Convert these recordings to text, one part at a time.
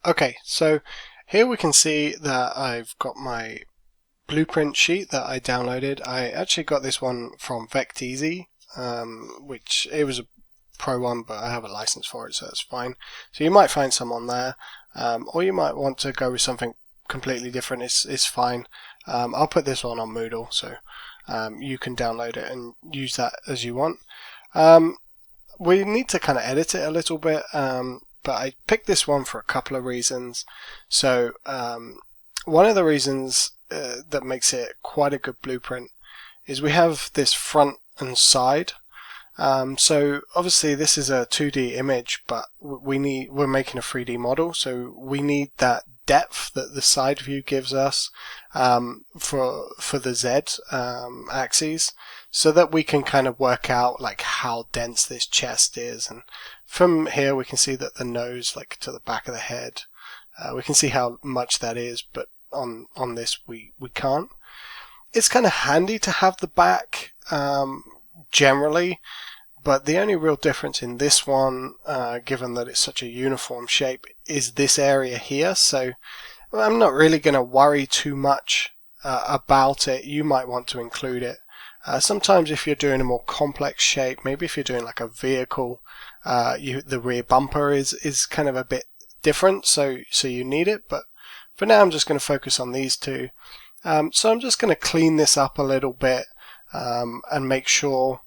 Okay, so here we can see that I've got my blueprint sheet that I downloaded. I actually got this one from VectEasy, which it was a pro one, but I have a license for it, so that's fine. So you might find some on there, or you might want to go with something completely different. It's fine. I'll put this one on Moodle, so you can download it and use that as you want. We need to kind of edit it a little bit, but I picked this one for a couple of reasons. So one of the reasons that makes it quite a good blueprint is we have this front and side. So obviously this is a 2D image, but we're making a 3D model, so we need that depth that the side view gives us for the Z axes, so that we can kind of work out like how dense this chest is. And from here we can see that the nose, like to the back of the head, we can see how much that is, but on this we can't. It's kind of handy to have the back generally, but the only real difference in this one, given that it's such a uniform shape, is this area here. So I'm not really going to worry too much about it. You might want to include it. Sometimes if you're doing a more complex shape, maybe if you're doing like a vehicle, the rear bumper is kind of a bit different, so you need it. But for now I'm just going to focus on these two. So I'm just going to clean this up a little bit and make sure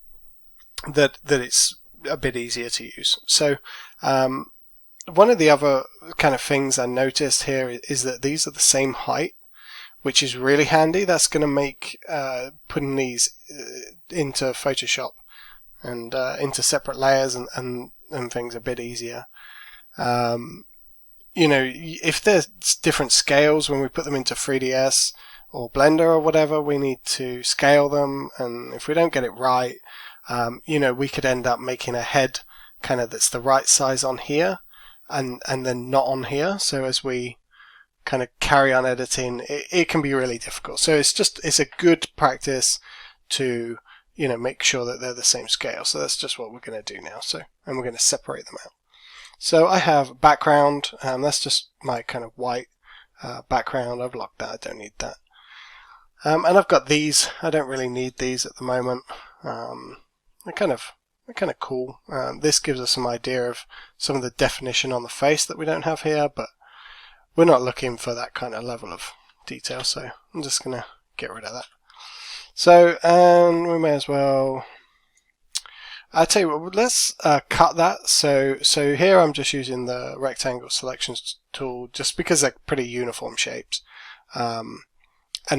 that it's a bit easier to use. So one of the other kind of things I noticed here is that these are the same height, which is really handy. That's going to make putting these into Photoshop and into separate layers and things a bit easier. You know, if there's different scales when we put them into 3ds or Blender or whatever, we need to scale them, and if we don't get it right, you know, we could end up making a head kind of that's the right size on here and then not on here. So as we kind of carry on editing, it can be really difficult. So it's a good practice to, you know, make sure that they're the same scale. So that's just what we're going to do now. So, and we're going to separate them out. So I have background, that's just my kind of white background. I've locked that, I don't need that. And I've got these. I don't really need these at the moment. They're kind of cool. This gives us some idea of some of the definition on the face that we don't have here, but we're not looking for that kind of level of detail, so I'm just going to get rid of that. So, and we may as well, I tell you what, let's cut that. So here I'm just using the rectangle selections tool just because they're pretty uniform shapes, and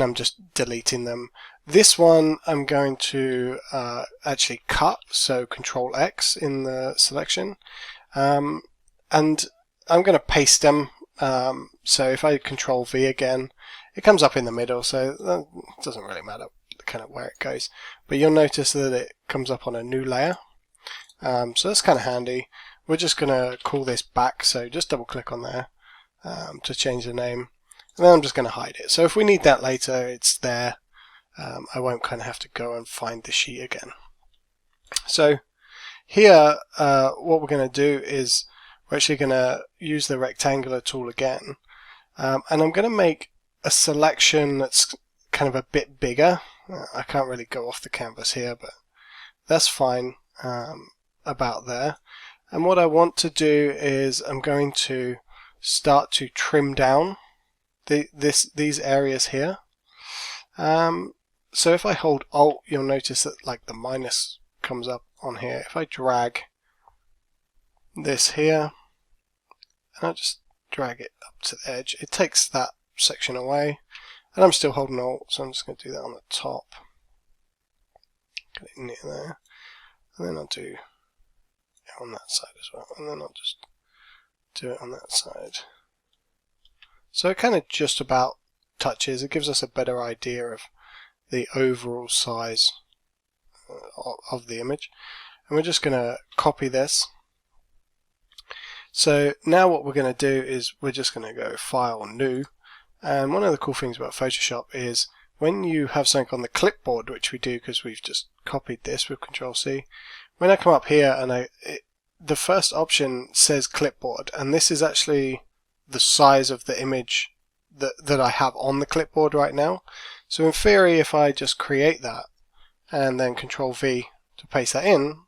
I'm just deleting them. This one I'm going to actually cut, so Control X in the selection, and I'm going to paste them. So if I Control V again, it comes up in the middle, so it doesn't really matter kind of where it goes. But you'll notice that it comes up on a new layer. So that's kind of handy. We're just going to call this back, so just double click on there to change the name. And then I'm just going to hide it. So if we need that later, it's there. I won't kind of have to go and find the sheet again. So here, what we're going to do is we're actually going to use the rectangular tool again. And I'm going to make a selection that's kind of a bit bigger. I can't really go off the canvas here, but that's fine about there. And what I want to do is I'm going to start to trim down these areas here. So if I hold Alt, you'll notice that like the minus comes up on here. If I drag this here, and I just drag it up to the edge, it takes that section away. And I'm still holding Alt, so I'm just going to do that on the top. Get it near there. And then I'll do it on that side as well. And then I'll just do it on that side. So it kind of just about touches. It gives us a better idea of the overall size of the image. And we're just going to copy this. So now what we're going to do is we're just going to go File, New. And one of the cool things about Photoshop is when you have something on the clipboard, which we do because we've just copied this with Control C, when I come up here and the first option says clipboard, and this is actually the size of the image that I have on the clipboard right now. So in theory, if I just create that and then Control V to paste that in,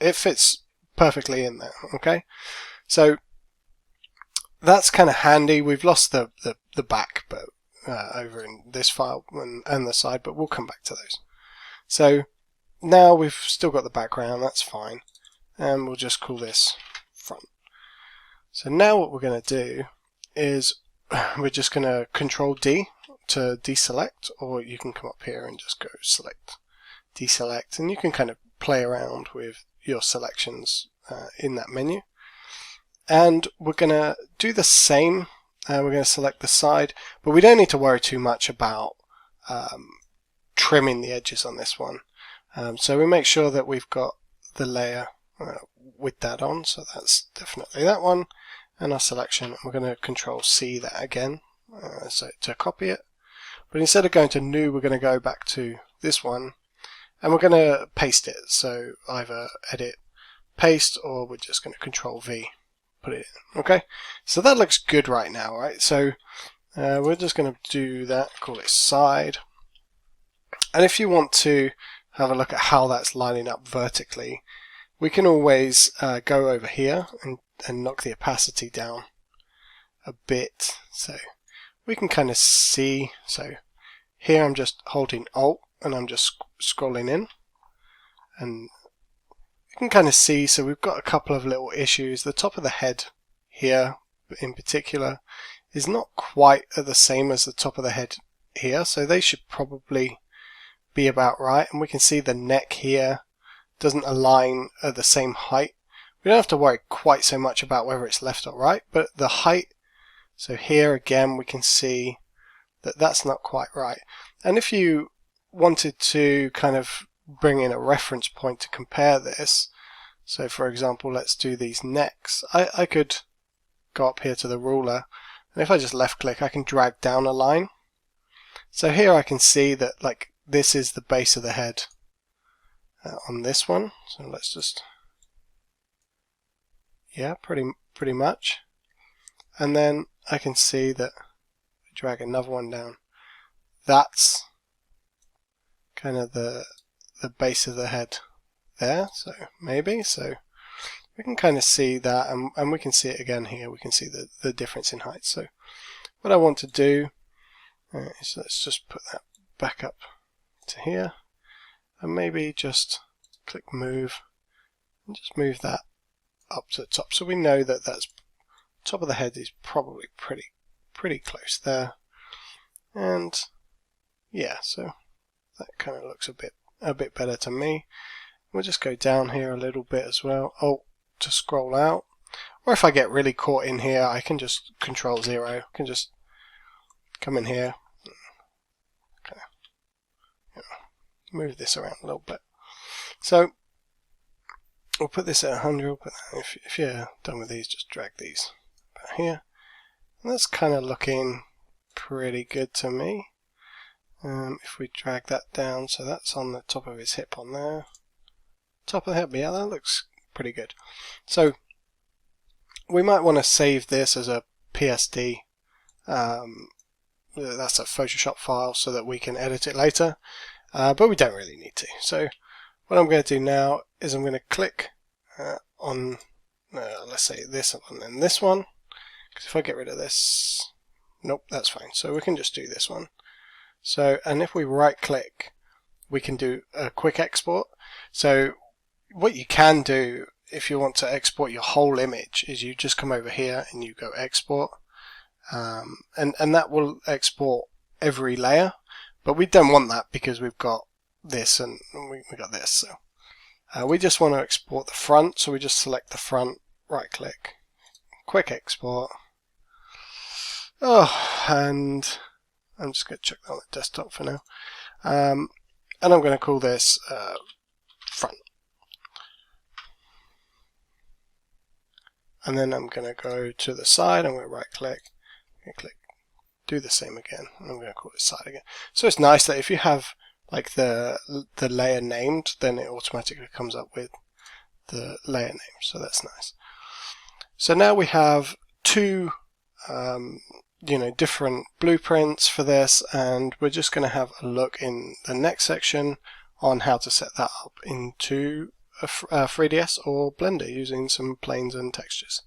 it fits perfectly in there. Okay, so that's kind of handy. We've lost the back, but over in this file and the side, but we'll come back to those. So now we've still got the background, that's fine, and we'll just call this front. So now what we're going to do is we're just going to Control D to deselect, or you can come up here and just go select, deselect, and you can kind of play around with your selections in that menu. And we're going to do the same. We're going to select the side, but we don't need to worry too much about trimming the edges on this one. So we make sure that we've got the layer with that on, so that's definitely that one, and our selection. We're going to Control C that again, so to copy it. But instead of going to New, we're going to go back to this one, and we're going to paste it. So either Edit, Paste, or we're just going to Control V, put it in. Okay, so that looks good right now, right? So we're just going to do that, call it side. And if you want to have a look at how that's lining up vertically, we can always go over here and knock the opacity down a bit, so we can kind of see. So here I'm just holding Alt and I'm just scrolling in, and you can kind of see, so we've got a couple of little issues. The top of the head here in particular is not quite the same as the top of the head here, so they should probably be about right. And we can see the neck here doesn't align at the same height. We don't have to worry quite so much about whether it's left or right, but the height, so here again we can see that that's not quite right. And if you wanted to kind of bring in a reference point to compare this, so for example, let's do these necks. I could go up here to the ruler, and if I just left click, I can drag down a line. So here I can see that like this is the base of the head on this one. So let's just, yeah, pretty much. And then I can see that drag another one down. That's kind of the base of the head there, so maybe, so we can kind of see that, and we can see it again here. We can see the difference in height. So what I want to do is let's just put that back up to here, and maybe just click move and just move that up to the top, so we know that that's top of the head is probably pretty close there. And yeah, so that kind of looks a bit better to me. We'll just go down here a little bit as well. Oh, to scroll out. Or if I get really caught in here, I can just Control 0. I can just come in here, kind of, move this around a little bit. So we'll put this at 100. But if you're done with these, just drag these about here. And that's kind of looking pretty good to me. If we drag that down, so that's on the top of his hip on there. Top of the hip, yeah, that looks pretty good. So we might want to save this as a PSD. That's a Photoshop file so that we can edit it later, but we don't really need to. So what I'm going to do now is I'm going to click on, let's say this one and this one, because if I get rid of this, nope, that's fine. So we can just do this one. So, and if we right click, we can do a quick export. So what you can do if you want to export your whole image is you just come over here and you go export, and that will export every layer, but we don't want that because we've got this and we got this. So we just want to export the front, so we just select the front, right click, quick export. Oh, and I'm just going to check that on the desktop for now, and I'm going to call this front. And then I'm going to go to the side, I'm going to right click, and click, do the same again, and I'm going to call it side again. So it's nice that if you have like the layer named, then it automatically comes up with the layer name, so that's nice. So now we have two different blueprints for this, and we're just going to have a look in the next section on how to set that up into a 3ds or Blender using some planes and textures.